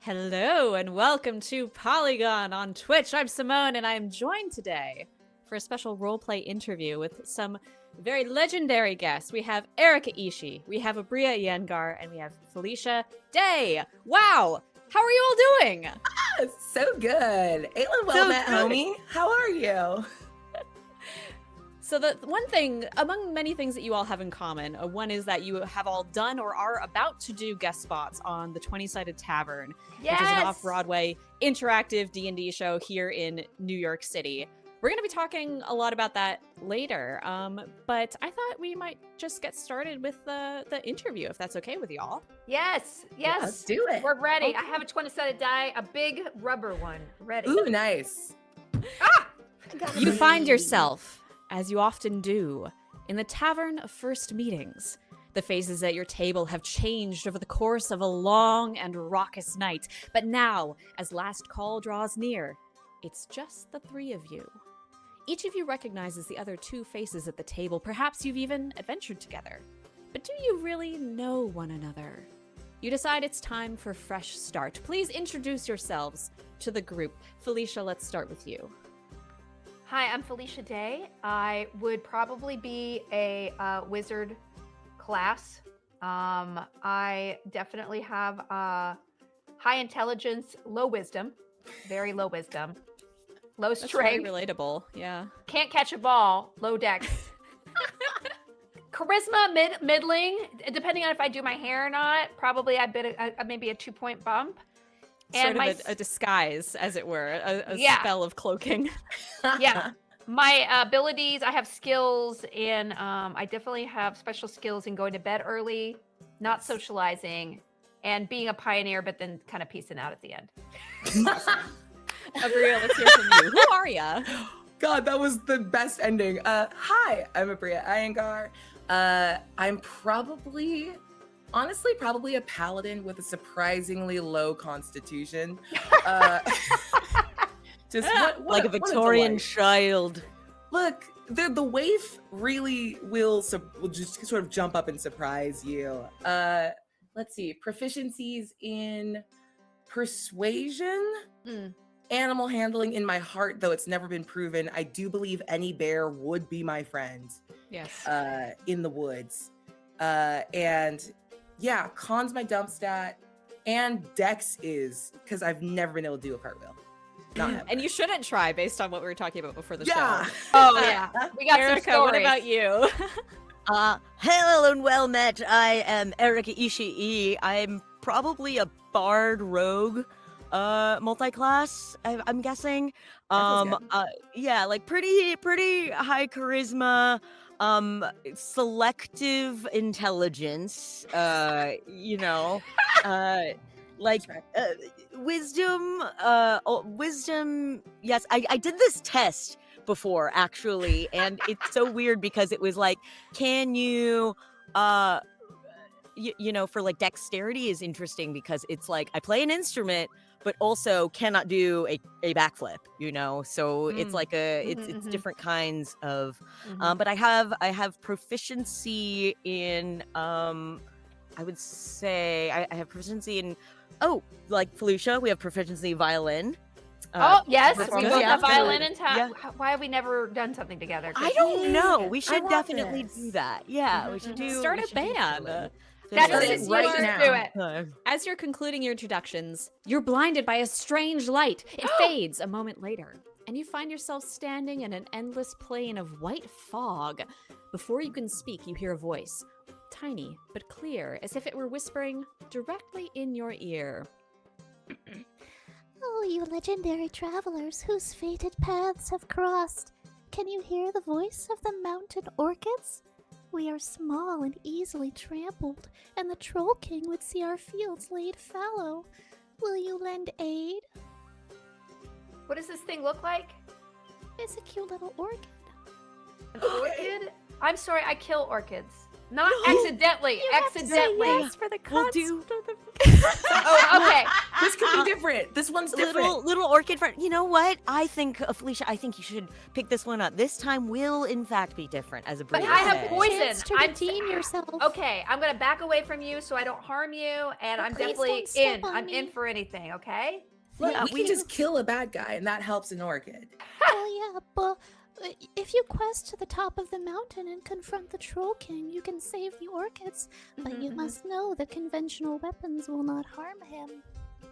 Hello and welcome to Polygon on Twitch. I'm Simone and I'm joined today for a special roleplay interview with some very legendary guests. We have Erika Ishii, we have Aabria Iyengar, and we have Felicia Day. Wow! How are you all doing? So good. Aylin, well met, homie. How are you? So the one thing, among many things that you all have in common, one is that you have all done or are about to do guest spots on the 20-Sided Tavern, which is an off-Broadway interactive D&D show here in New York City. We're going to be talking a lot about that later, but I thought we might just get started with the interview, if that's okay with y'all. Yes. Yeah, let's do it. We're ready. Okay. I have a 20-sided die, a big rubber one. Ready. Ooh, nice. Ah! You find yourself, as you often do, in the Tavern of First Meetings. The faces at your table have changed over the course of a long and raucous night, but now, as last call draws near, it's just the three of you. Each of you recognizes the other two faces at the table. Perhaps you've even adventured together. But do you really know one another? You decide it's time for a fresh start. Please introduce yourselves to the group. Felicia, let's start with you. Hi, I'm Felicia Day. I would probably be a wizard class. I definitely have high intelligence, low wisdom, very low wisdom, low That's strength. very relatable, yeah. Can't catch a ball, low dex. Charisma, middling, depending on if I do my hair or not. Probably maybe a 2-point bump. Sort of a disguise, as it were, a spell of cloaking. Yeah. My abilities, I have skills in, I definitely have special skills in going to bed early, not socializing, and being a pioneer, but then kind of peacing out at the end. Aabria, let's hear from you. Who are ya? God, that was the best ending. Hi, I'm Aabria Iyengar. I'm honestly probably a paladin with a surprisingly low constitution. Just like a Victorian child. Look, the waif really will just sort of jump up and surprise you. Let's see, proficiencies in persuasion, animal handling in my heart, though it's never been proven. I do believe any bear would be my friend. Yes. In the woods. And yeah, con's my dump stat, and dex is, because I've never been able to do a cartwheel. Not ever. And you shouldn't try based on what we were talking about before the show. Oh, yeah. We got Erika, some stories. what about you? Hello and well met. I am Erika Ishii. I'm probably a bard rogue multi-class, I'm guessing. Yeah, like pretty high charisma, selective intelligence, wisdom, yes, I did this test before, actually, and it's so weird because it was like, can you, for like dexterity is interesting because it's like, I play an instrument, but also cannot do a backflip, so it's like it's different kinds of, but I have proficiency in, I would say I have proficiency in, like Felicia, we have proficiency in violin. Yes, we both have violin and tap. Yeah. Why have we never done something together? I don't know. We should definitely do that. Yeah, we should Start a band. That's it right now. Do it. As you're concluding your introductions, you're blinded by a strange light. It fades a moment later, and you find yourself standing in an endless plain of white fog. Before you can speak, you hear a voice, tiny but clear, as if it were whispering directly in your ear. Oh, you legendary travelers whose fated paths have crossed. Can you hear the voice of the mountain orchids? We are small and easily trampled, and the Troll King would see our fields laid fallow. Will you lend aid? What does this thing look like? It's a cute little orchid. An orchid? I'm sorry, I kill orchids. Not No. accidentally. You have to say Accidentally. yes for the We'll concept do- of the Oh, Okay. this could be different. This one's different. Little orchid friend. You know what? I think, Felicia, I think you should pick this one up. This time will, in fact, be different, as a But Brie I have said. poison. chance to I'm- redeem yourself. Okay, I'm gonna back away from you so I don't harm you, and I'm Please definitely don't step in. on I'm me. in for anything. Okay. Look, Yeah, we we can just kill a bad guy, and that helps an orchid. Well, yeah, but if you quest to the top of the mountain and confront the Troll King, you can save the orchids. But you must know that conventional weapons will not harm him.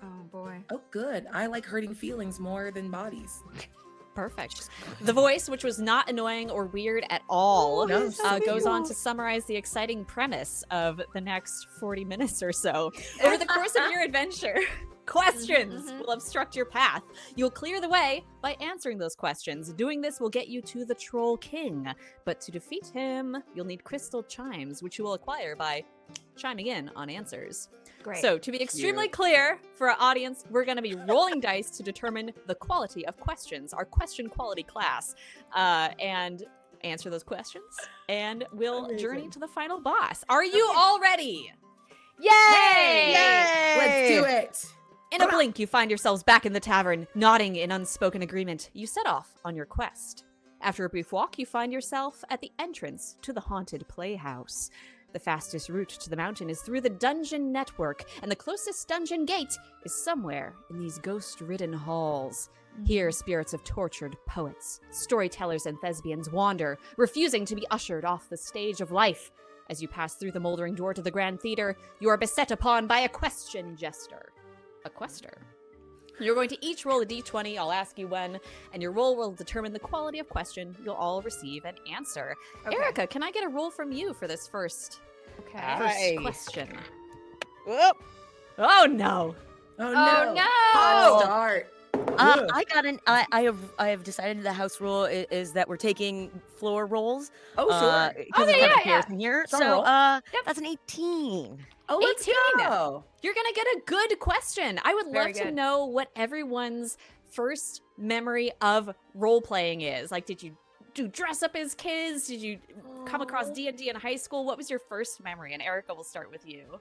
Oh boy. Oh, good. I like hurting feelings more than bodies. Perfect. The voice, which was not annoying or weird at all, No, goes on to summarize the exciting premise of the next 40 minutes or so. Over the course of your adventure, questions will obstruct your path. You'll clear the way by answering those questions. Doing this will get you to the Troll King. But to defeat him, you'll need crystal chimes, which you will acquire by chiming in on answers. Great. So, to be extremely clear for our audience, we're going to be rolling dice to determine the quality of questions, our question quality class, and answer those questions, and we'll journey Amazing. to the final boss. Are you all ready? Yay! Let's do it. In a blink, you find yourselves back in the tavern, nodding in unspoken agreement. You set off on your quest. After a brief walk, you find yourself at the entrance to the haunted playhouse. The fastest route to the mountain is through the dungeon network, and the closest dungeon gate is somewhere in these ghost-ridden halls. Here, spirits of tortured poets, storytellers, and thespians wander, refusing to be ushered off the stage of life. As you pass through the moldering door to the Grand Theater, you are beset upon by a question jester. A quester. You're going to each roll a d20, I'll ask you when, and your roll will determine the quality of question you'll all receive and answer. Okay. Erica, can I get a roll from you for this first Okay. Aye. question? Whoop. Oh no! Oh, Oh no. no! Hot start. Ugh. I got an. I have decided the house rule is that we're taking floor rolls. Oh, sure. Because Okay, it's yeah, comparison here. It's on So roll. Yep. that's an 18. Oh, let's 18. go. You're gonna get a good question. I would Very love to good. know what everyone's first memory of role playing is. Like, did you do dress up as kids? Did you come across D&D in high school? What was your first memory? And Erica, will start with you.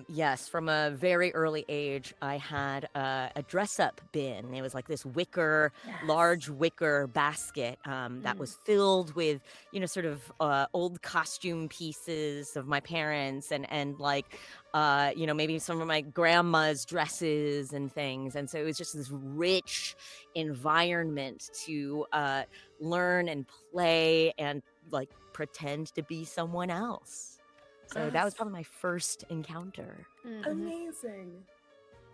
Yes, from a very early age, I had a dress-up bin. It was like this large wicker basket that was filled with, sort of old costume pieces of my parents and like, maybe some of my grandma's dresses and things. And so it was just this rich environment to learn and play and like pretend to be someone else. So that was probably my first encounter. Amazing.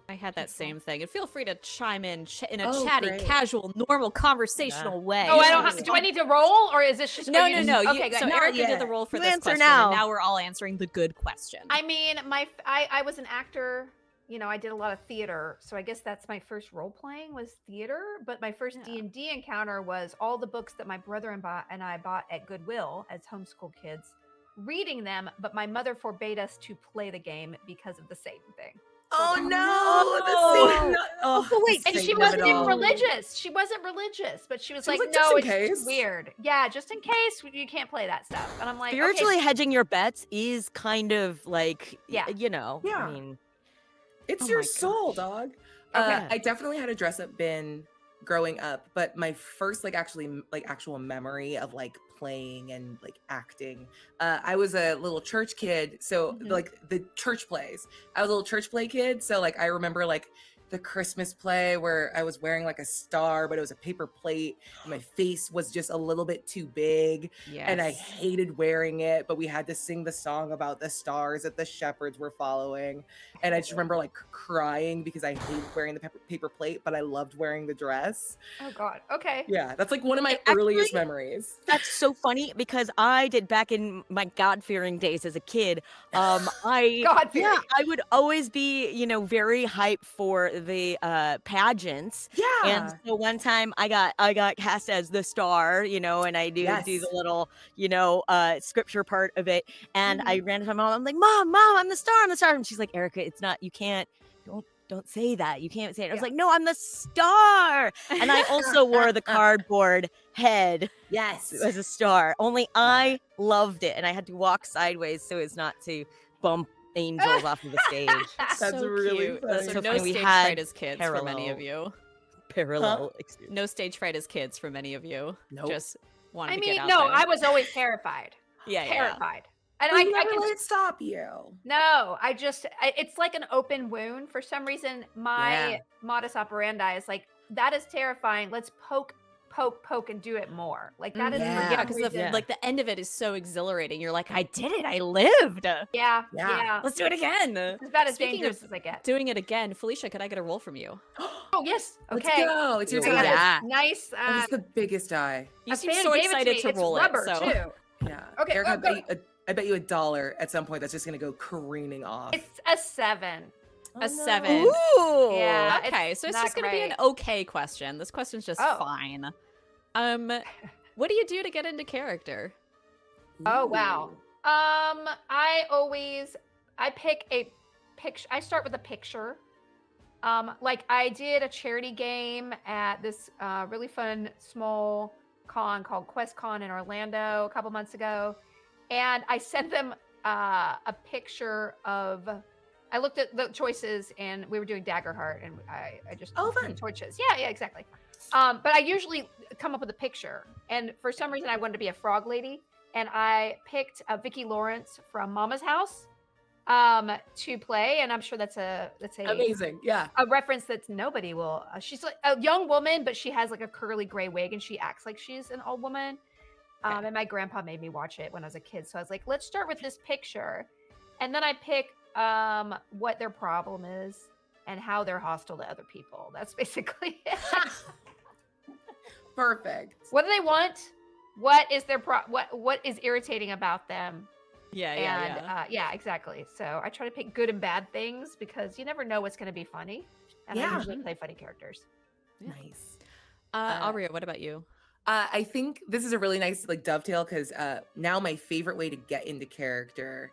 I had that same thing. And feel free to chime in in a Oh, chatty, great. casual, normal, conversational way. Oh, I don't have. Do I need to roll, or is this just? No, are you no, just- no. Okay, good. So Not Erica yet. did the roll for You this answer question, now. and now we're all answering the good question. I mean, I was an actor. I did a lot of theater, so I guess that's my first role playing was theater. But my first D&D encounter was all the books that my brother and I bought at Goodwill as homeschool kids, reading them. But my mother forbade us to play the game because of the Satan thing. Oh, no. no. The Oh, wait, And she Satan of wasn't it even all. religious. She wasn't religious, but she was She was like, like, "Just no, in it's case." just weird. Yeah, just in case you can't play that stuff. And I'm like, Spiritually okay, hedging your bets is kind of like, Yeah. Yeah. I mean, It's Oh your my soul, gosh. dog. Okay. I definitely had a dress up bin growing up, but my first actual memory of like playing and like acting, I was a little church kid, so Mhm. like the church plays. I was a little church play kid, so like I remember like the Christmas play where I was wearing like a star, but it was a paper plate. And my face was just a little bit too big. Yes. And I hated wearing it, but we had to sing the song about the stars that the shepherds were following. And I just remember like crying because I hated wearing the paper plate, but I loved wearing the dress. oh god, okay. Yeah, that's like one of my Actually- earliest memories. that's so funny because I did back in my God-fearing days as a kid. I God-fearing. I would always be, very hyped for the pageants. Yeah. And so one time I got cast as the star, and I do Yes. the little, scripture part of it. And I Mm-hmm. ran to my mom. I'm like, Mom, I'm the star. I'm the star. And she's like, Erica, it's not. You can't. don't say that. You can't say it. I was Yeah. like, no, I'm the star. And I also wore the cardboard head Yes. as a star. Only I loved it, and I had to walk sideways so as not to bump angels off of the stage. That's so really cute. funny. So So no funny. We stage had fright as kids for many of parallel- you. Parallel experience. No stage fright as kids for many of you. Nope. Just wanted I to mean, get out no, there. I was always terrified. yeah. Terrified. And But I you never can let it stop you. No, it's like an open wound. For some reason, my modus operandi is like, that is terrifying. Let's poke, and do it more. Like that is Yeah. for Yeah, some because reason. like the end of it is so exciting. You're like, I did it. I lived. Yeah. Yeah. Let's do it again. It's about as Speaking dangerous of as I get. doing it again, Felicia, could I get a roll from you? Oh yes. Let's Okay. go. It's your Yeah. I got time. this Yeah. nice. That is the biggest die. You a seem fan so gave it excited me. to It's roll rubber, it. So too. Yeah. Okay, Erica, go. I bet you $1 at some point that's just gonna go careening off. It's a 7. a 7. Ooh. Yeah. Okay, it's so it's not just gonna be an great. okay question. This question's just Oh. fine. What do you do to get into character? Oh wow. I pick a picture. I start with a picture. Like I did a charity game at this really fun small con called QuestCon in Orlando a couple months ago, and I sent them a picture of. I looked at the choices, and we were doing Daggerheart, and I just fun. choices. Yeah, exactly. But I usually come up with a picture, and for some reason I wanted to be a frog lady, and I picked Vicki Lawrence from Mama's House to play, and I'm sure that's a Amazing. Yeah. a reference that nobody will. She's like a young woman, but she has like a curly gray wig, and she acts like she's an old woman. And my grandpa made me watch it when I was a kid, so I was like, let's start with this picture, and then I pick what their problem is and how they're hostile to other people. That's basically it. Perfect. What do they want? What is their what is irritating about them? Yeah. Yeah, exactly. So I try to pick good and bad things because you never know what's going to be funny, and I Yeah. usually play funny characters. Nice. Aabria, what about you? I think this is a really nice like dovetail because now my favorite way to get into character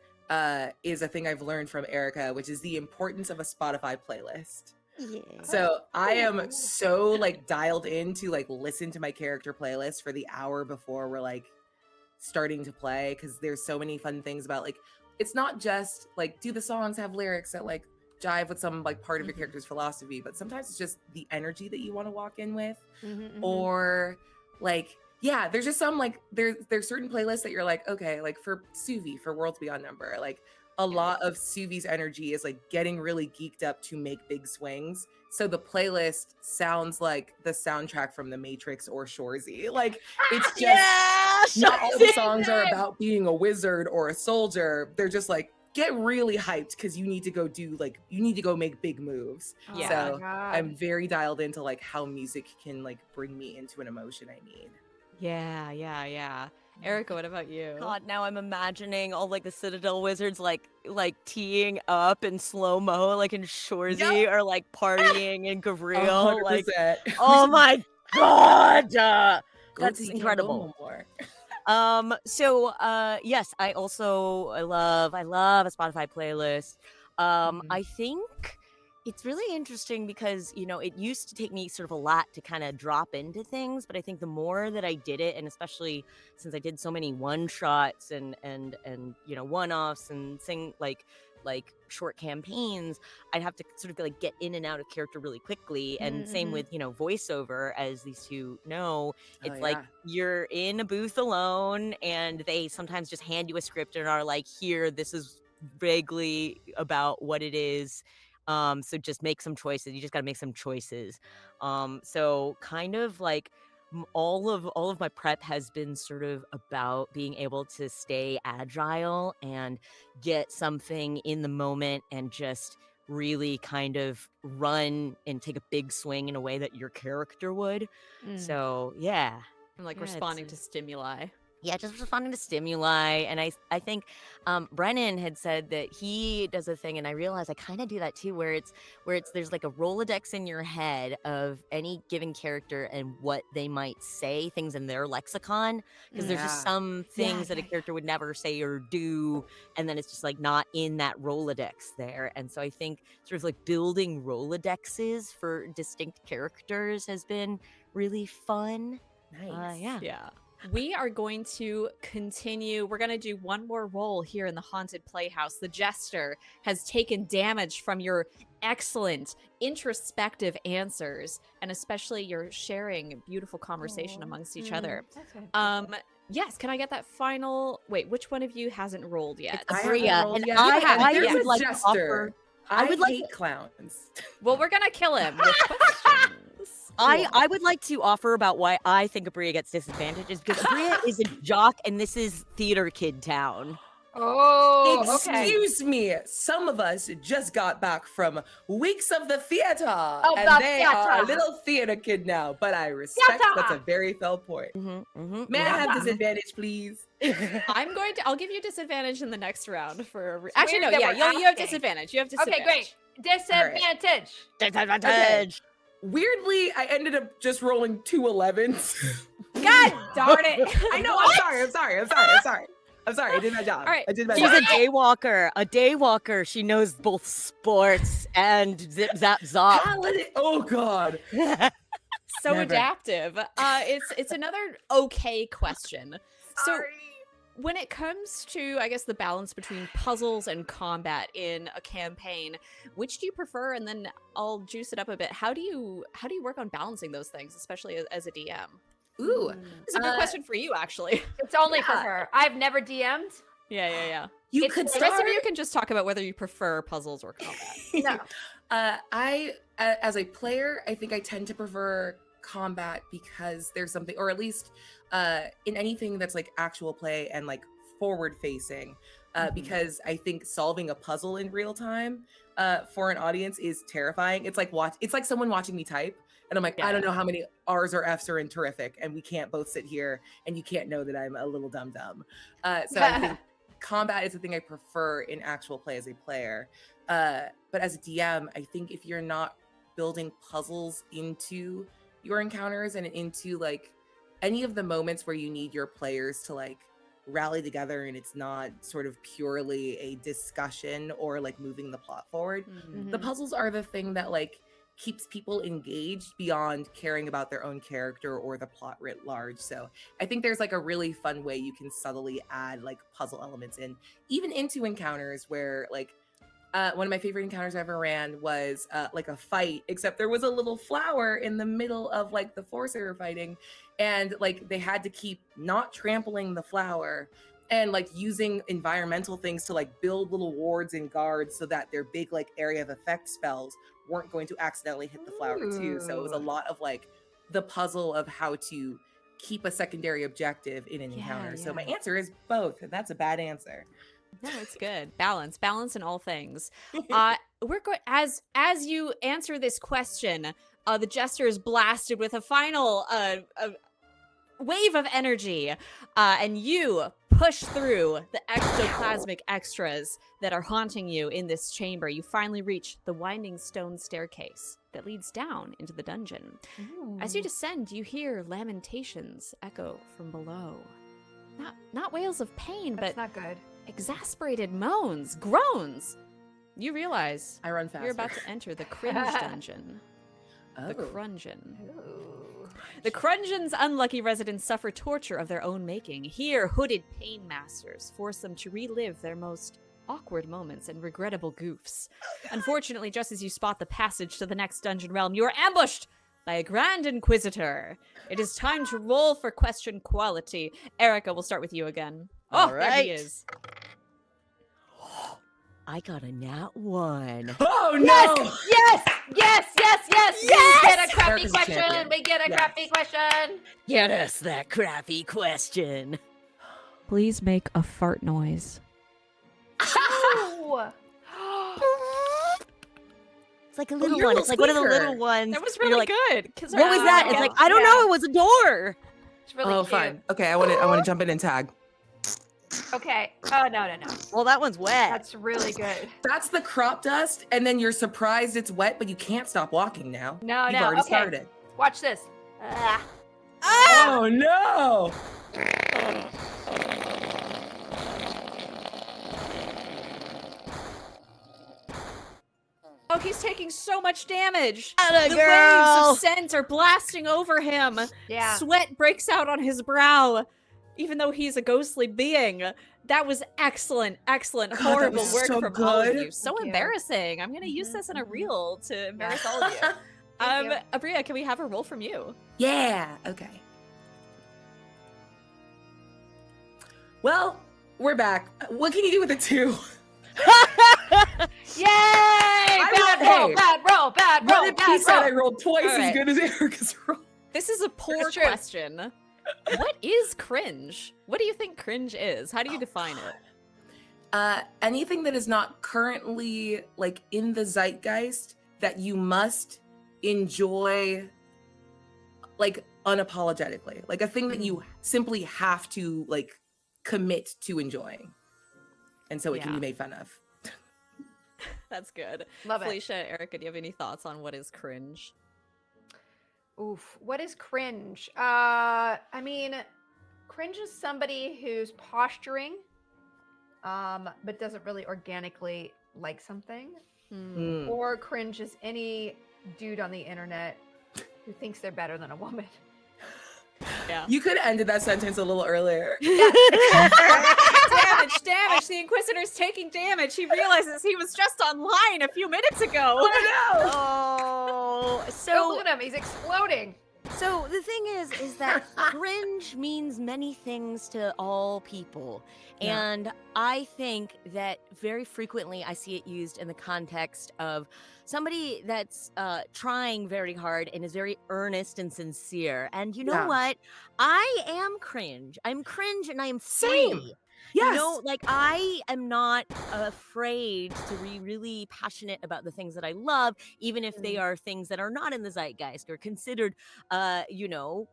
is a thing I've learned from Erica, which is the importance of a Spotify playlist. Yeah. So I am so like dialed in to like listen to my character playlist for the hour before we're like starting to play, because there's so many fun things about like it's not just like do the songs have lyrics that like jive with some like part of your character's philosophy, but sometimes it's just the energy that you want to walk in with, or like yeah, there's just some like there's certain playlists that you're like, okay, like for Suvi for Worlds Beyond Number, like a lot of Suvi's energy is like getting really geeked up to make big swings. So the playlist sounds like the soundtrack from The Matrix or Shorzy. Like it's just not all the songs are about being a wizard or a soldier. They're just like get really hyped because you need to go make big moves. Yeah. So I'm very dialed into like how music can like bring me into an emotion I need. Yeah. Erica, what about you? God, now I'm imagining all like the Citadel wizards like teeing up in slow mo, like in Shorzy, or like partying in Gavril. Like, 100%. oh my god, Go that's till you can't go incredible. no more. Yes, I love a Spotify playlist. I think it's really interesting because, you know, it used to take me sort of a lot to kind of drop into things, but I think the more that I did it, and especially since I did so many one shots and you know, one-offs and sing like short campaigns, I'd have to sort of like get in and out of character really quickly. And same with, you know, voiceover, as these two know, it's like you're in a booth alone and they sometimes just hand you a script and are like, here, this is vaguely about what it is. So just make some choices. You just got to make some choices. So kind of like all of my prep has been sort of about being able to stay agile and get something in the moment and just really kind of run and take a big swing in a way that your character would. So yeah. I'm like Yeah, responding it's to stimuli. yeah, just responding to stimuli. And I think Brennan had said that he does a thing, and I realize I kind of do that too, where there's like a Rolodex in your head of any given character and what they might say, things in their lexicon, because there's just some things that a character would never say or do, and then it's just like not in that Rolodex there. And so I think sort of like building Rolodexes for distinct characters has been really fun. Nice. Yeah. We are going to continue. We're going to do one more roll here in the Haunted Playhouse. The Jester has taken damage from your excellent introspective answers, and especially your sharing beautiful conversation amongst each other. Yes, can I get that final... Wait, which one of you hasn't rolled yet? It's Aabria, and I would like to Jester. offer... I would hate like clowns. Well, we're going to kill him with questions. I would like to offer about why I think Aabria gets disadvantages, because Aabria is a jock and this is theater kid town. Oh, Excuse me. Some of us just got back from weeks of the theater, Of and the they are a theater. little theater kid now. But I respect that's a very fair point. May I have disadvantage, please? I'll give you disadvantage in the next round for... It's Actually, no, weird that yeah, we're you have asking. disadvantage. You have disadvantage. Okay, great. Disadvantage. Disadvantage. Weirdly, I ended up just rolling 2 11s. God darn it. I know. I'm sorry. I did my job. All right. I did my She's job. a daywalker. She knows both sports and zip zap zop. Oh God. So Never. adaptive. It's another okay question. So when it comes to, I guess, the balance between puzzles and combat in a campaign, which do you prefer? And then I'll juice it up a bit. How do you work on balancing those things, especially as a DM? Ooh. It's a good question for you, actually. It's only for her. I've never DM'd. Yeah. You It's could The rest start. of you can just talk about whether you prefer puzzles or combat. No. As a player, I think I tend to prefer combat because there's something, or at least in anything that's like actual play and like forward facing, because I think solving a puzzle in real time for an audience is terrifying. It's like someone watching me type, and I'm like, I don't know how many R's or F's are in terrific, and we can't both sit here and you can't know that I'm a little dumb. So I think combat is the thing I prefer in actual play as a player. But as a DM, I think if you're not building puzzles into your encounters and into like any of the moments where you need your players to like rally together and it's not sort of purely a discussion or like moving the plot forward, the puzzles are the thing that like keeps people engaged beyond caring about their own character or the plot writ large. So I think there's like a really fun way you can subtly add like puzzle elements in, even into encounters where like one of my favorite encounters I ever ran was like a fight, except there was a little flower in the middle of like the force they were fighting, and like they had to keep not trampling the flower and like using environmental things to like build little wards and guards so that their big like area of effect spells weren't going to accidentally hit the flower too. So it was a lot of like the puzzle of how to keep a secondary objective in an encounter. So my answer is both, and that's a bad answer. No, it's good. Balance in all things. We're going as you answer this question. The Jester is blasted with a final wave of energy, and you push through the ectoplasmic extras that are haunting you in this chamber. You finally reach the winding stone staircase that leads down into the dungeon. As you descend, you hear lamentations echo from below. Not wails of pain, That's but not good. exasperated moans, groans. You realize I run faster. you're about to enter the cringe dungeon. The Crungeon. Ooh. The Crungeon's unlucky residents suffer torture of their own making. Here, hooded pain masters force them to relive their most awkward moments and regrettable goofs. Unfortunately, just as you spot the passage to the next dungeon realm, you are ambushed by a Grand Inquisitor. It is time to roll for question quality. Erika, we'll start with you again. All There right. he is. I got a nat 1. Oh no! Yes! We get a crappy Erika's question. champion. We get a Yes. crappy question. Get us that crappy question. Please make a fart noise. Ooh. It's like a little your one. little It's like one of the squeaker. little ones. That was where you're really like, good. 'Cause what was that? It's like, I don't know. It was a door. It's really Oh, cute. fine. Okay, I want to jump in and tag. Okay. Oh, no. Well, that one's wet. That's really good. That's the crop dust, and then you're surprised it's wet, but you can't stop walking now. No, You've no. already Okay. started. Watch this. Oh no! Oh, he's taking so much damage. Atta The girl. waves of scent are blasting over him. Yeah. Sweat breaks out on his brow, even though he's a ghostly being. That was excellent, excellent, God, that horrible was work so from all of good. you. So Thank you. embarrassing. I'm gonna use this in a reel to embarrass all of you. Thank you. Aabria, can we have a roll from you? Yeah. Okay. Well, we're back. What can you do with a 2? Yay! Bad roll, hey, bad roll, bad roll, What if he bad said I roll. rolled twice All as right. good as Erika's roll? This is a poor It's true. question. What is cringe? What do you think cringe is? How do you define it? Anything that is not currently like in the zeitgeist that you must enjoy like unapologetically. Like a thing that you simply have to like commit to enjoying. And so it can Yeah. be made fun of. That's good. Love it. Felicia, Erika, do you have any thoughts on what is cringe? Oof, what is cringe? I mean, cringe is somebody who's posturing, but doesn't really organically like something. Mm. Or cringe is any dude on the internet who thinks they're better than a woman. Yeah. You could have ended that sentence a little earlier. Damage! The Inquisitor's taking damage. He realizes he was just online a few minutes ago. Oh no! Oh, Oh, so look at him, he's exploding. So the thing is that cringe means many things to all people. Yeah. And I think that very frequently I see it used in the context of somebody that's trying very hard and is very earnest and sincere. And you know Yeah. what? I am cringe. I'm cringe and I am Same. free. Yes. You know, like I am not afraid to be really passionate about the things that I love, even if they are things that are not in the zeitgeist or considered, uncool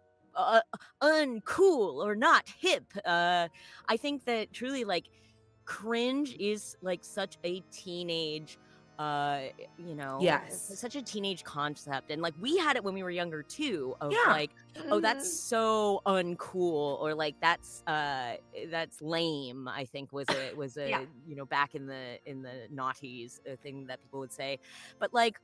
or not hip. I think that truly, like, cringe is like such a teenage Yes. such a teenage concept, and like we had it when we were younger too, of Yeah. like, oh, that's so uncool, or like that's lame. I think was a Yeah. back in the noughties, a thing that people would say. But like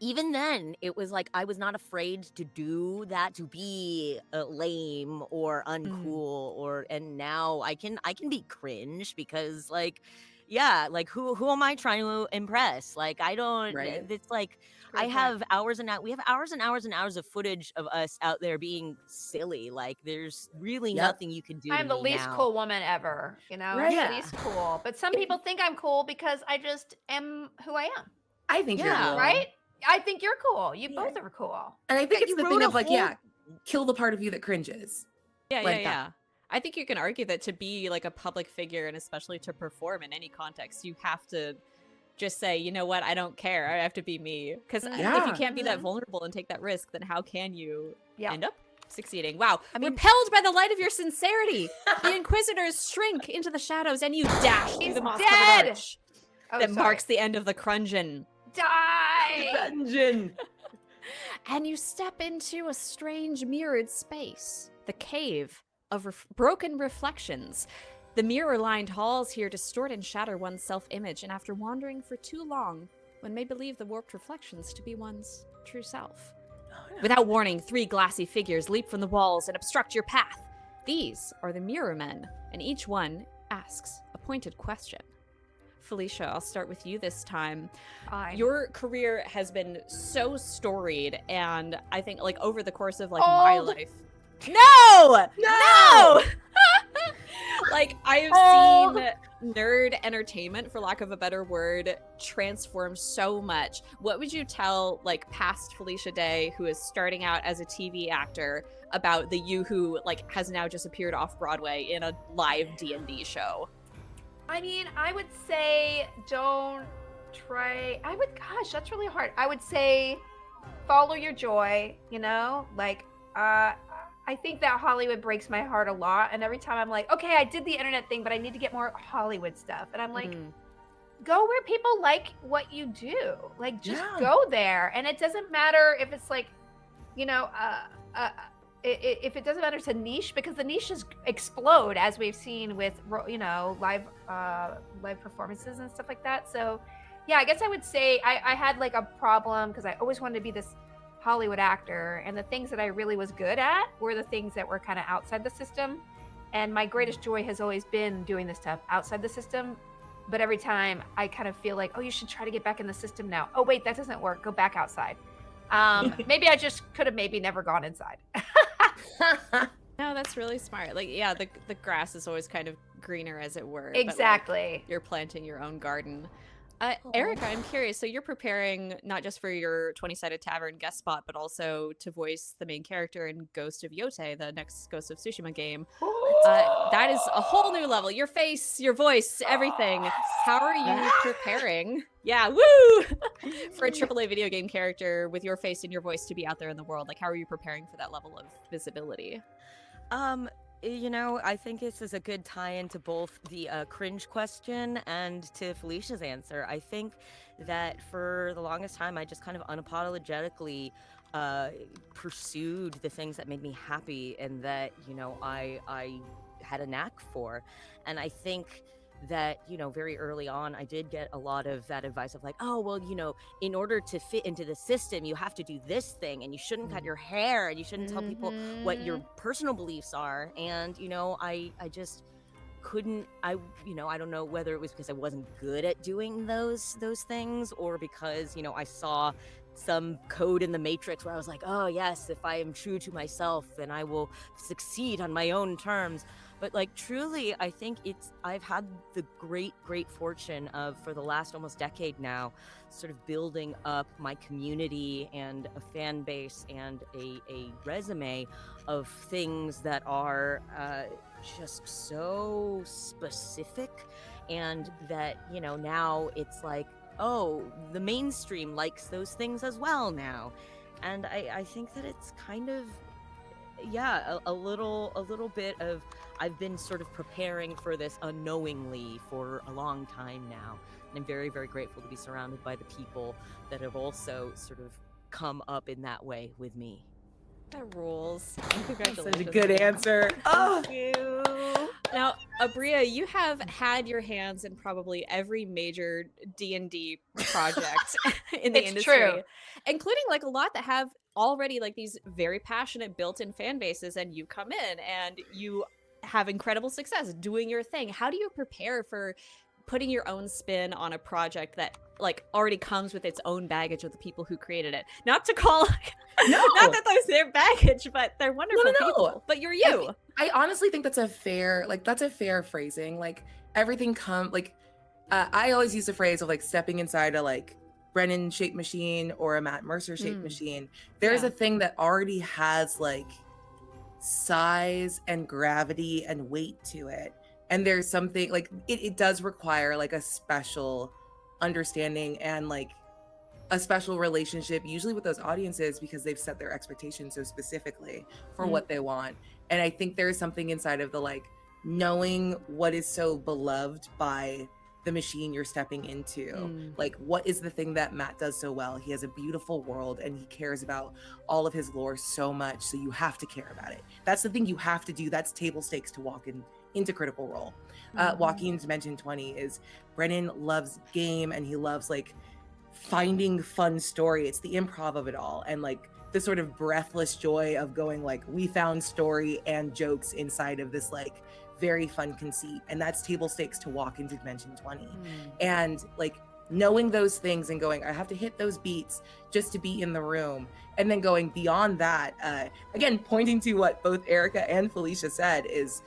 even then it was like I was not afraid to do that, to be lame or uncool, or and now I can be cringe because like, yeah, like who am I trying to impress? Like I don't. Right. It's like Great I point. have hours and we have hours and hours and hours of footage of us out there being silly. Like there's really Yep. nothing you can do. I'm to the me least now. cool woman ever, you know? Right. I'm the least cool. But some people think I'm cool because I just am who I am, I think you're Yeah. cool. right? I think you're cool. You Yeah. both are cool. And I think Yeah, it's you the wrote thing a of like, whole- yeah, kill the part of you that cringes. Yeah, Like yeah, that. yeah. I think you can argue that to be like a public figure and especially to perform in any context, you have to just say, you know what, I don't care. I have to be me. Because if you Yeah. can't be that vulnerable and take that risk, then how can you Yeah. end up succeeding? Wow. I mean- Repelled by the light of your sincerity, the Inquisitors shrink into the shadows and you dash through He's the moss dead! covered arch Oh, that sorry. marks the end of the Crungeon. Die! Dungeon. And you step into a strange mirrored space, the cave of broken reflections. The mirror-lined halls here distort and shatter one's self-image, and after wandering for too long, one may believe the warped reflections to be one's true self. Without warning, 3 glassy figures leap from the walls and obstruct your path. These are the Mirror Men, and each one asks a pointed question. Felicia, I'll start with you this time. Fine. Your career has been so storied, and I think like over the course of like my Old. life. No! No! Like I've Old. seen nerd entertainment, for lack of a better word, transform so much. What would you tell like past Felicia Day, who is starting out as a TV actor, about the you who like has now just appeared off Broadway in a live D&D show? I mean, I would say don't try. Gosh, that's really hard. I would say follow your joy, you know? Like, I think that Hollywood breaks my heart a lot. And every time I'm like, okay, I did the internet thing, but I need to get more Hollywood stuff. And I'm like, go where people like what you do. Like, just go there. And it doesn't matter if it's like, you know, if it doesn't matter, it's a niche, because the niches explode, as we've seen with, you know, live performances and stuff like that. So yeah, I guess I would say I had like a problem because I always wanted to be this Hollywood actor, and the things that I really was good at were the things that were kind of outside the system. And my greatest joy has always been doing this stuff outside the system. But every time I kind of feel like, oh, you should try to get back in the system now. Oh, wait, that doesn't work. Go back outside. Maybe I just could have maybe never gone inside. No, that's really smart. Like, yeah, the grass is always kind of greener, as it were. Exactly. But, like, you're planting your own garden. Erika, I'm curious. So you're preparing not just for your 20-sided tavern guest spot, but also to voice the main character in Ghost of Yote, the next Ghost of Tsushima game. That is a whole new level. Your face, your voice, everything. How are you preparing? Yeah, woo! For a AAA video game character with your face and your voice to be out there in the world. Like, how are you preparing for that level of visibility? You know, I think this is a good tie-in to both the cringe question and to Felicia's answer. I think that for the longest time, I just kind of unapologetically pursued the things that made me happy and that, you know, I had a knack for. And I think that, you know, very early on, I did get a lot of that advice of like, oh, well, you know, in order to fit into the system, you have to do this thing and you shouldn't cut your hair and you shouldn't tell people what your personal beliefs are. And, you know, I just couldn't, you know, I don't know whether it was because I wasn't good at doing those things or because, you know, I saw some code in the matrix where I was like, oh yes, if I am true to myself, then I will succeed on my own terms. But like truly, I think I've had the great fortune of, for the last almost decade now, sort of building up my community and a fan base and a resume of things that are just so specific, and that, you know, now it's like, oh, the mainstream likes those things as well now. And I think that it's kind of, yeah, a little bit of, I've been sort of preparing for this unknowingly for a long time now. And I'm very, very grateful to be surrounded by the people that have also sort of come up in that way with me. That rules. Congratulations. Such a good answer. Thank you. Now, Aabria, you have had your hands in probably every major D&D project in the It's industry. true. Including like a lot that have already like these very passionate built-in fan bases, and you come in and you have incredible success doing your thing. How do you prepare for putting your own spin on a project that like already comes with its own baggage of the people who created it? Not to call not that that's their baggage, but they're wonderful people. But you're you. I honestly think that's a fair phrasing. Like everything I always use the phrase of like stepping inside a like Brennan shaped machine or a Matt Mercer shaped machine. There's a thing that already has like size and gravity and weight to it. And there's something like it does require like a special understanding and like a special relationship, usually with those audiences, because they've set their expectations so specifically for what they want. And I think there's something inside of the like knowing what is so beloved by the machine you're stepping into. Like, what is the thing that Matt does so well? He has a beautiful world and he cares about all of his lore so much, so you have to care about it. That's the thing you have to do. That's table stakes to walk into Critical Role. Walking into Dimension 20 is Brennan loves game and he loves like finding fun story. It's the improv of it all, and like the sort of breathless joy of going like, we found story and jokes inside of this like very fun conceit, and that's table stakes to walk into Dimension 20. And like knowing those things and going, I have to hit those beats just to be in the room, and then going beyond that, again pointing to what both Erika and Felicia said, is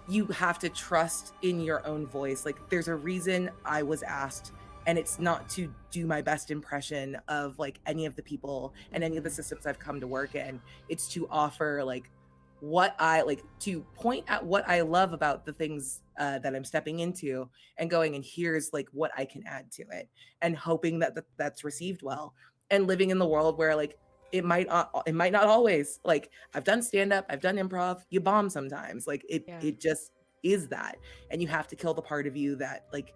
you have to trust in your own voice. Like there's a reason I was asked, and it's not to do my best impression of like any of the people and any of the systems I've come to work in. It's to offer like what I like, to point at what I love about the things that I'm stepping into and going, and here's like what I can add to it, and hoping that that's received well, and living in the world where like it might not always. Like, I've done stand-up, I've done improv, you bomb sometimes. Like it just is that. And you have to kill the part of you that like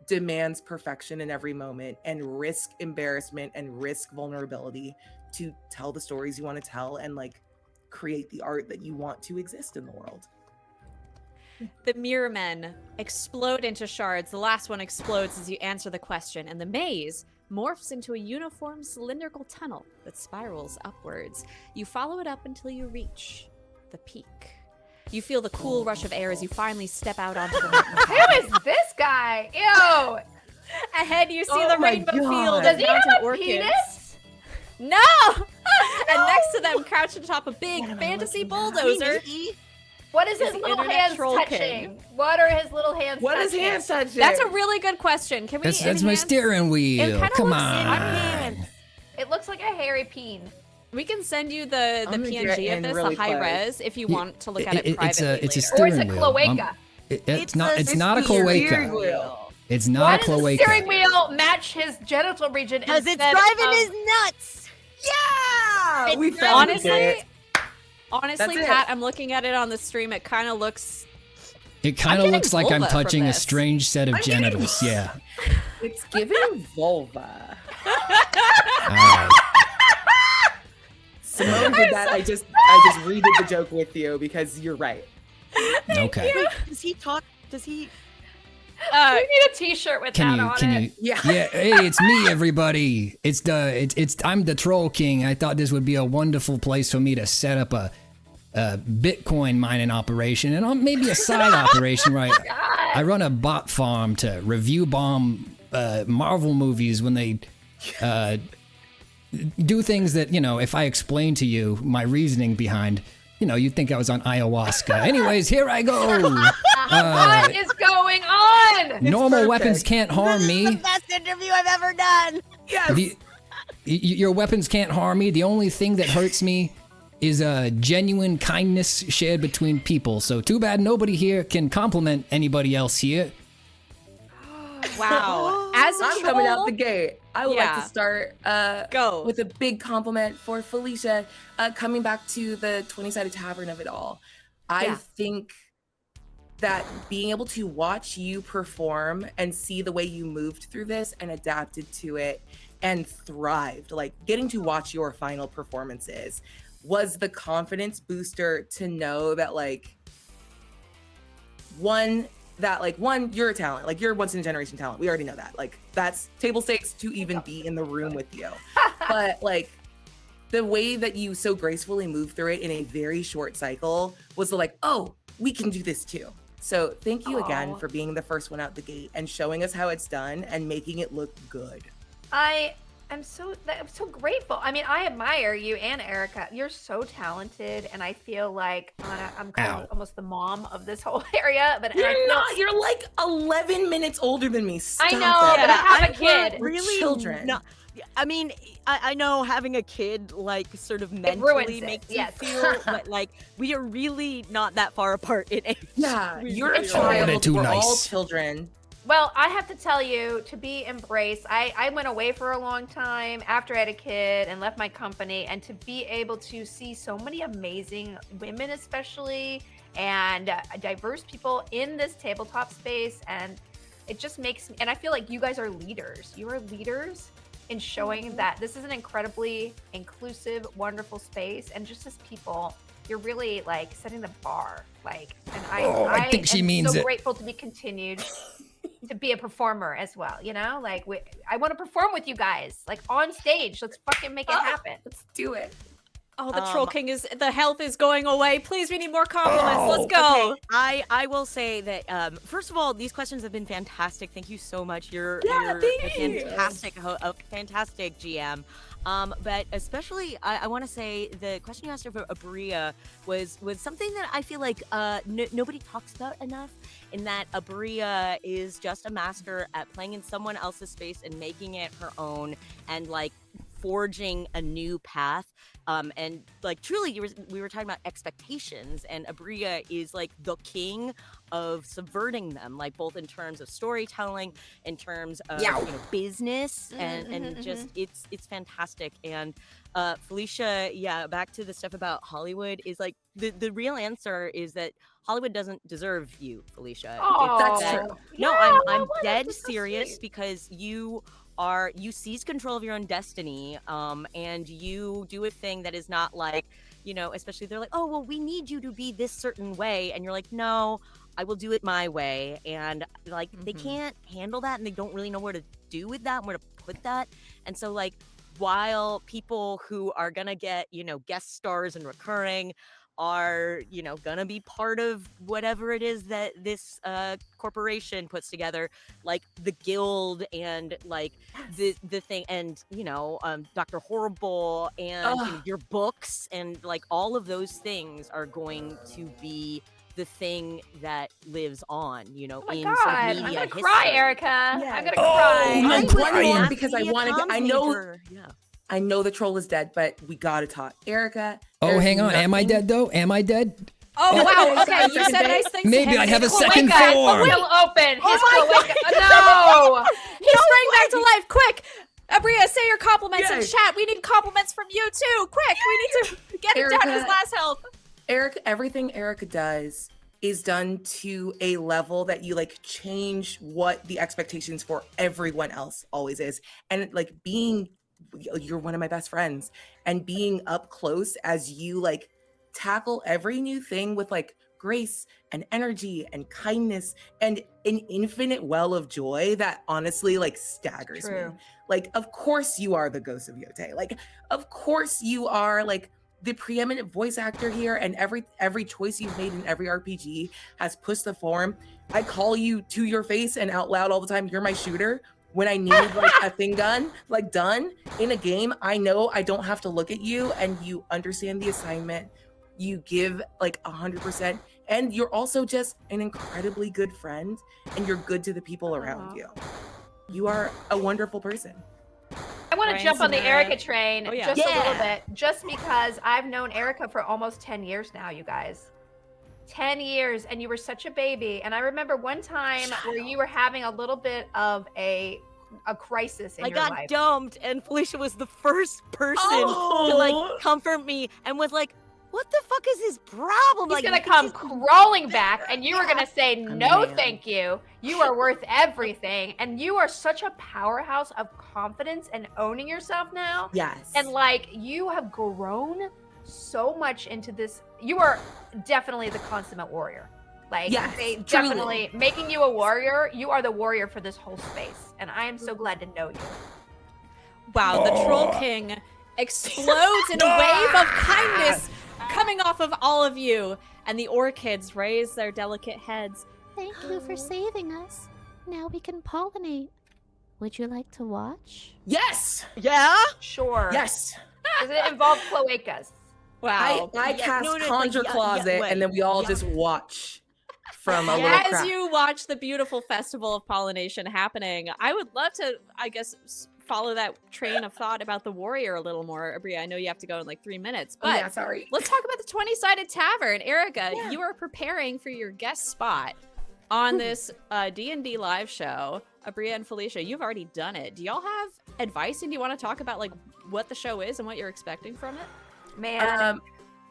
demands perfection in every moment and risk embarrassment and risk vulnerability to tell the stories you want to tell and like create the art that you want to exist in the world. The mirror men explode into shards. The last one explodes as you answer the question, and the maze morphs into a uniform cylindrical tunnel that spirals upwards. You follow it up until you reach the peak. You feel the cool rush of air as you finally step out onto the mountain. Who is this guy? Ew. Ahead, you see Oh the my rainbow God. field Does of he have mountain a orchids. penis? No! And next to them, crouched atop a big fantasy bulldozer. What is Is his the little internet hands troll touching? king. What are his little hands What is touching? hand touching? That's a really good question. Can we That's my enhance- steering It wheel. kinda Come looks on. It looks like a hairy peen. We can send you the I'm gonna get PNG of in this, really the high close. res, if you want to look at it It's privately a later. Or is steering it wheel. cloaca? It's not a steering cloaca. wheel. It's Why not a does the steering cloaca. wheel match his genital region Because it's instead driving of... his nuts. Yeah, we It's found honestly, it. honestly, That's it. Pat, I'm looking at it on the stream. It kind of looks. It kind of getting looks like I'm vulva from touching a this. strange set of I'm getting- genitals. Yeah. It's giving vulva. All right. Simone did that. I just redid the joke with you because you're right. Okay. Wait, does he talk? Does he? We need a t-shirt with that on Can it. you? Yeah. Yeah. Hey, it's me, everybody. I'm the Troll King. I thought this would be a wonderful place for me to set up a Bitcoin mining operation and maybe a side operation, right? I run a bot farm to review bomb Marvel movies when they do things that, you know, if I explain to you my reasoning behind, you know, you'd think I was on ayahuasca. Anyways, here I go. What is going on? Normal perfect. weapons can't harm This is the me. best interview I've ever done. Yes. Your weapons can't harm me. The only thing that hurts me is a genuine kindness shared between people. So too bad nobody here can compliment anybody else here. Wow. As a I'm troll, coming out the gate. I would like Yeah. to start Go. with a big compliment for Felicia coming back to the 20-sided tavern of it all. I Yeah. think that being able to watch you perform and see the way you moved through this and adapted to it and thrived, like getting to watch your final performances was the confidence booster to know that one, you're a talent, like you're once in a generation talent. We already know that. Like that's table stakes to even be in the room with you. But like the way that you so gracefully move through it in a very short cycle was oh, we can do this too. So thank you again Aw. for being the first one out the gate and showing us how it's done and making it look good. I'm so grateful. I mean, I admire you and Erika. You're so talented, and I feel like I'm kind Ow. of almost the mom of this whole area. But and I You're feel- not. You're like 11 minutes older than me. Stop I know, it. but I have a we're kid. We're really children. not- I mean, I know having a kid sort of ruins mentally it, makes yes. you feel, but we are really not that far apart in age. Yeah, We you're a really are. Oh, they're child. too We're all nice. children. Well, I have to tell you, to be embraced, I went away for a long time after I had a kid and left my company, and to be able to see so many amazing women, especially, and diverse people in this tabletop space, and it just makes me, and I feel like you guys are leaders. You are leaders in showing that this is an incredibly inclusive, wonderful space, and just as people, you're really setting the bar. And I think she am means so it. grateful to be continued to be a performer as well. You know, I want to perform with you guys, on stage. Let's fucking make it happen. Let's do it. Oh, the Troll King the health is going away. Please, we need more compliments. Let's go. Okay, I will say that first of all, these questions have been fantastic. Thank you so much. You're a thank fantastic GM. But especially, I want to say the question you asked for Aabria was something that I feel like nobody talks about enough. In that Aabria is just a master at playing in someone else's space and making it her own, and forging a new path. And like truly we were talking about expectations, and Aabria is like the king of subverting them, like both in terms of storytelling, in terms of business, and just it's fantastic. And Felicia, back to the stuff about Hollywood, is like the real answer is that Hollywood doesn't deserve you, Felicia. That's true. No, Yeah, I'm well, dead that's so serious sweet. because you seize control of your own destiny, and you do a thing that is not like, especially they're like, oh well, we need you to be this certain way, and you're like, no, I will do it my way. And like they can't handle that, and they don't really know where to do with that and where to put that. And so like, while people who are gonna get guest stars and recurring are gonna be part of whatever it is that this corporation puts together, like the guild and like the thing, and Dr. Horrible and your books, and like all of those things are going to be the thing that lives on, Oh my in God, sort of I'm media gonna history. cry, Erica. Yeah. I'm gonna Oh, cry. no I'm crying. one more Ask because me I a want to. comms I know. major. I know the troll is dead, but we gotta talk. Erica. Oh, there's hang on. Am I nothing- dead though? Am I dead? Oh wow. Okay, you Second said date? nice things. to Maybe him. I have a His second cloaca- form. Still open. His Oh my cloaca- No. He sprang back to life. Quick, Aabria, say your compliments in Yes. chat. We need compliments from you too. Quick, we need to get him down to his Erica. last health. Erica, everything Erica does is done to a level that you like change what the expectations for everyone else always is. And like you're one of my best friends, and being up close as you like tackle every new thing with like grace and energy and kindness and an infinite well of joy that honestly like staggers me. True. Like, of course you are the ghost of Yote. Like, of course you are like the preeminent voice actor here, and every choice you've made in every RPG has pushed the form. I call you to your face and out loud all the time, you're my shooter. When I need like a thing done in a game, I know I don't have to look at you, and you understand the assignment. You give like 100%, and you're also just an incredibly good friend, and you're good to the people around you. You are a wonderful person. I want to Brian's jump on the in the- Erica train Oh, yeah. just a little bit, just because I've known Erica for almost 10 years now, you guys. 10 years, and you were such a baby. And I remember one time where you were having a little bit of a crisis in I your got life. dumped, and Felicia was the first person to like comfort me and was like, what the fuck is his problem? He's Like, gonna come crawling back, and you are gonna say, no, man. thank you. You are worth everything. And you are such a powerhouse of confidence and owning yourself now. Yes. And like, you have grown so much into this. You are definitely the consummate warrior. Like, Yes, they truly. definitely making you a warrior. You are the warrior for this whole space. And I am so glad to know you. Wow, the Troll King explodes in a wave of kindness coming off of all of you, and the orchids raise their delicate heads. Thank you for saving us. Now we can pollinate. Would you like to watch? Yes. yeah? Sure. Yes. Does it involve cloacas? Wow. I Yeah, cast no, no, it's Conjure like, yeah, Closet, wait. and then we all Yeah. just watch from a little As crack. you watch the beautiful festival of pollination happening, I would love to, I guess, follow that train of thought about the warrior a little more. Aabria, I know you have to go in like 3 minutes, Oh, but yeah, sorry. let's talk about the 20-sided tavern. Erica, you are preparing for your guest spot on this D&D live show. Aabria and Felicia, you've already done it. Do y'all have advice, and do you want to talk about like what the show is and what you're expecting from it? Man.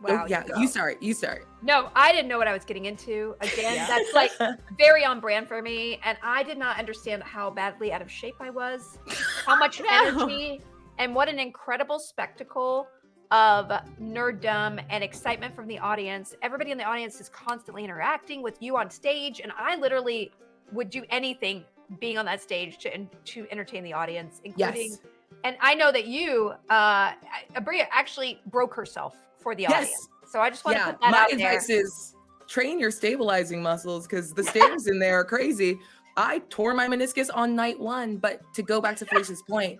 Wow. Oh, yeah, go. you start. You start. No, I didn't know what I was getting into. Again, that's like very on brand for me. And I did not understand how badly out of shape I was, how much energy, and what an incredible spectacle of nerddom and excitement from the audience. Everybody in the audience is constantly interacting with you on stage. And I literally would do anything being on that stage to entertain the audience, including. Yes. And I know that you, Aabria, actually broke herself for the Yes. audience. So I just want to Yeah, put that my out there. advice is train your stabilizing muscles, because the stairs in there are crazy. I tore my meniscus on night 1, but to go back to Felicia's point,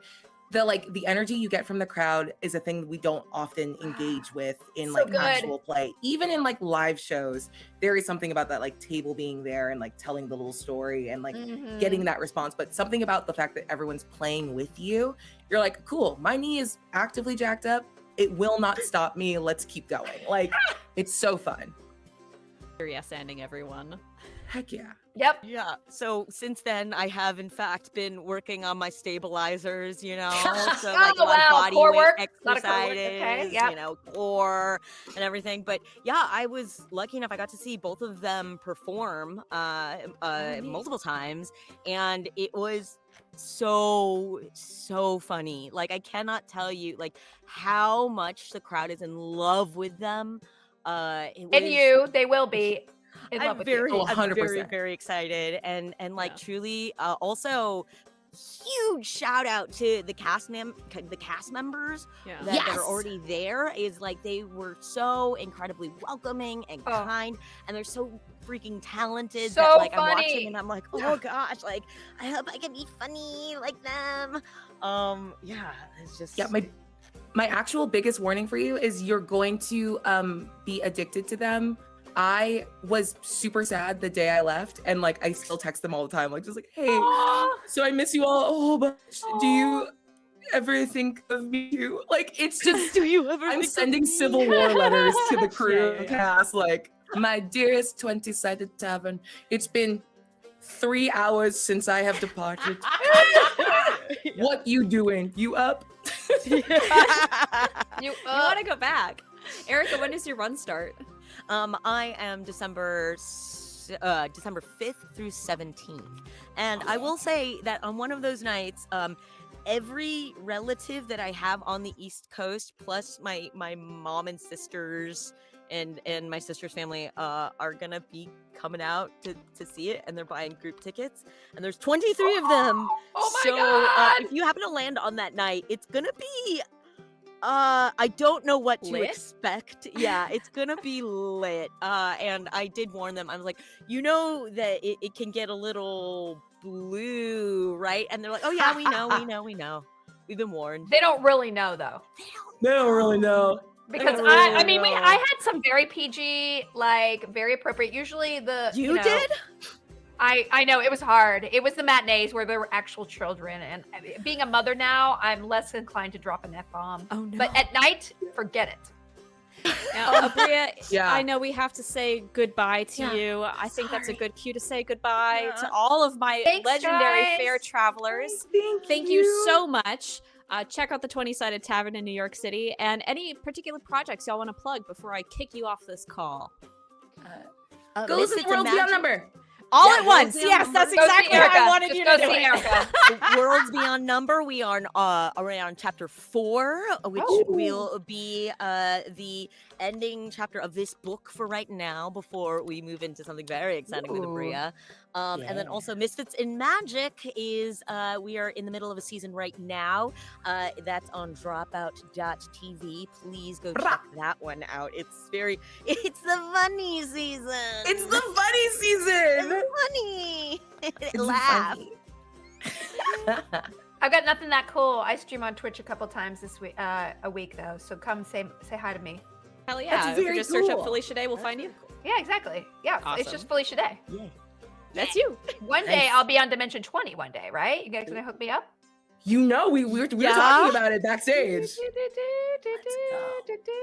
the energy you get from the crowd is a thing we don't often engage with in So like good. actual play. Even in like live shows, there is something about that like table being there and like telling the little story and like Mhm. getting that response. But something about the fact that everyone's playing with you, you're like, cool, my knee is actively jacked up. It will not stop me. Let's keep going. Like, it's so fun. Yes, ending everyone. Heck yeah. Yep. Yeah. So since then, I have in fact been working on my stabilizers. So Oh, like a lot wow, of body core weight work, a exercises, lot of core work, okay, yep. Core and everything. But yeah, I was lucky enough. I got to see both of them perform multiple times, and it was so funny. Like, I cannot tell you like how much the crowd is in love with them. They will be in love I'm with very, you. Oh, I'm very, 100%. very excited, and like Yeah. truly, also huge shout out to the cast members Yeah. that are already there. Is like they were so incredibly welcoming and Oh. kind, and they're so freaking talented So that like I'm funny. watching and I'm like, oh gosh, like I hope I can be funny like them. Yeah, it's just Yeah, my actual biggest warning for you is you're going to be addicted to them. I was super sad the day I left, and like I still text them all the time, like just like, hey, Aw. so I miss you all a whole bunch. Do you ever think of me too? Like, it's just do you ever I'm think of sending me? Civil War letters to the crew Yeah. cast, like, my dearest 20-sided tavern. It's been 3 hours since I have departed. What you doing? You up? You You want to go back. Erica, when does your run start? I am December 5th through 17th. And I will say that on one of those nights, every relative that I have on the East Coast, plus my mom and sisters and my sister's family, are gonna be coming out to see it, and they're buying group tickets. And there's 23 of them. Oh my so God. if you happen to land on that night, it's gonna be I don't know what to Lit? expect. Yeah, it's gonna be lit. And I did warn them. I was like, that it can get a little blue, right? And they're like, oh yeah, we know. We've been warned. They don't really know though. They don't really know. Because don't I really mean, know. I had some very PG, like very appropriate. Usually You know, did? I know it was hard. It was the matinees where there were actual children, and being a mother now, I'm less inclined to drop an F-bomb. Oh no. But at night, forget it. Now, Aabria, Yeah. I know we have to say goodbye to Yeah. you. I think that's a good cue to say goodbye Yeah. to all of my Thanks, legendary guys. fair travelers. Thank you so much. Check out the 20-Sided Tavern in New York City, and any particular projects y'all want to plug before I kick you off this call. Go listen to World's Beyond Number. All Yeah, at once. World's Beyond Yes, Number. that's Go see exactly what I Erica. wanted Just you go to do. see Erica. Worlds Beyond Number. We are around chapter 4, which Oh. will be the ending chapter of this book for right now before we move into something very exciting with Ooh. Aabria. And then Yeah. also Misfits in Magic is we are in the middle of a season right now. That's on dropout.tv. Please go check that one out. It's the funny season. It's the funny season. It's funny. It's Laugh. funny. I've got nothing that cool. I stream on Twitch a couple times this week, a week though. So come say hi to me. Hell yeah. That's If you very just search up cool. Felicia Day, we'll find you. Yeah, exactly. Yeah, it's Awesome. just Felicia Day. That's you. One day Nice. I'll be on Dimension 20 one day, right? You guys gonna hook me up? You know, we were Yeah. talking about it backstage.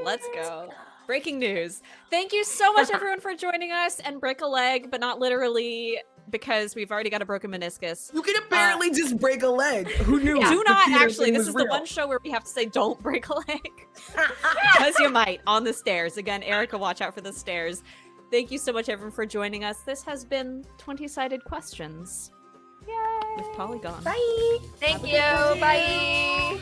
Let's go. Breaking news. Thank you so much, everyone, for joining us, and break a leg, but not literally, because we've already got a broken meniscus. You can apparently just break a leg. Who knew? Do the not theater actually. thing This was is the real? one show where we have to say don't break a leg. Because you might on the stairs. Again, Erica, watch out for the stairs. Thank you so much, everyone, for joining us. This has been 20-Sided Questions Yay! with Polygon. Bye. Thank you. Bye.